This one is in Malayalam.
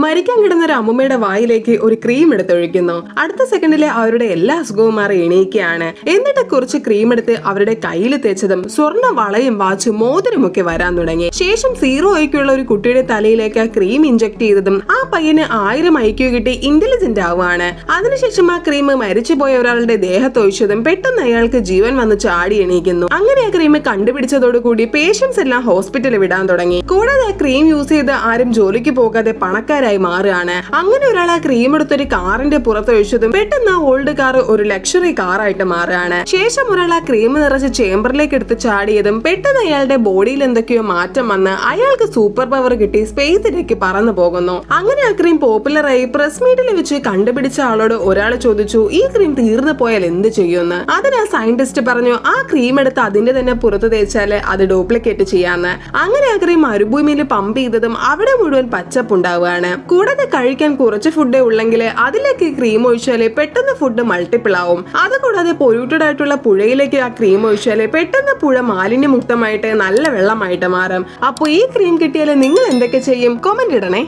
മരിക്കാൻ കിടന്ന ഒരു അമ്മൂമ്മയുടെ വായിലേക്ക് ഒരു ക്രീം എടുത്തൊഴിക്കുന്നു. അടുത്ത സെക്കൻഡിലെ അവരുടെ എല്ലാ അസുഖവും മാറി എണീക്കുകയാണ്. എന്നിട്ട് കുറച്ച് ക്രീം എടുത്ത് അവരുടെ കയ്യിൽ തേച്ചതും സ്വർണ്ണ വളയും വാച്ചും മോതിരം ഒക്കെ വരാൻ തുടങ്ങി. ശേഷം 0 IQ ഒരു കുട്ടിയുടെ തലയിലേക്ക് ആ ക്രീം ഇഞ്ചക്ട് ചെയ്തതും ആ പയ്യന് 1000 IQ കിട്ടി ഇന്റലിജന്റ് ആവുകയാണ്. അതിനുശേഷം ആ ക്രീം മരിച്ചുപോയ ഒരാളുടെ ദേഹത്തൊഴിച്ചതും പെട്ടെന്ന് അയാൾക്ക് ജീവൻ വന്ന് ചാടി എണീക്കുന്നു. അങ്ങനെ ആ ക്രീം കണ്ടുപിടിച്ചതോടുകൂടി പേഷ്യൻസ് എല്ലാം ഹോസ്പിറ്റലിൽ വിടാൻ തുടങ്ങി. കൂടാതെ ആ ക്രീം യൂസ് ചെയ്ത് ആരും ജോലിക്ക് പോകാതെ പണക്കാരായി മാറുകയാണ്. അങ്ങനെ ഒരാൾ ആ ക്രീം എടുത്തൊരു കാറിന്റെ പുറത്തൊഴിച്ചതും പെട്ടെന്ന് ആ ഓൾഡ് കാർ ഒരു ലക്ഷറി കാറായിട്ട് മാറുകയാണ്. ശേഷം ഒരാൾ ആ ക്രീം നിറച്ച് ചേംബറിലേക്ക് എടുത്ത് ചാടിയതും പെട്ടെന്ന് അയാളുടെ ബോഡിയിൽ എന്തൊക്കെയോ മാറ്റം വന്ന് അയാൾക്ക് സൂപ്പർ പവർ കിട്ടി സ്പേസിലേക്ക് പറന്നു പോകുന്നു. അങ്ങനെ ആ ക്രീം പോപ്പുലറായി. പ്രസ് മീറ്റിൽ വെച്ച് കണ്ടുപിടിച്ച ആളോട് ഒരാൾ ചോദിച്ചു, ഈ ക്രീം തീർന്നു പോയാൽ എന്ത് ചെയ്യുമെന്ന്. അതിന് ആ സയന്റിസ്റ്റ് പറഞ്ഞു, ആ ക്രീം എടുത്ത് അതിന്റെ തന്നെ പുറത്ത് തേച്ചാല് അത് ഡ്യൂപ്ലിക്കേറ്റ് ചെയ്യാന്ന്. അങ്ങനെ ആ ക്രീം മരുഭൂമിയിൽ പമ്പ് ചെയ്തതും അവിടെ മുഴുവൻ പച്ചപ്പുണ്ടാവുകയാണ്. കൂടാതെ കഴിക്കാൻ കുറച്ച് ഫുഡേ ഉള്ളെങ്കിൽ അതിലേക്ക് ക്രീം ഒഴിച്ചാല് പെട്ടെന്ന് ഫുഡ് മൾട്ടിപ്പിൾ ആവും. അതുകൂടാതെ പൊല്യൂട്ടഡ് ആയിട്ടുള്ള പുഴയിലേക്ക് ആ ക്രീം ഒഴിച്ചാല് പെട്ടെന്ന് പുഴ മാലിന്യമുക്തമായിട്ട് നല്ല വെള്ളമായിട്ട് മാറും. അപ്പോൾ ഈ ക്രീം കിട്ടിയാൽ നിങ്ങൾ എന്തൊക്കെ ചെയ്യും? കമന്റ് ഇടണേ.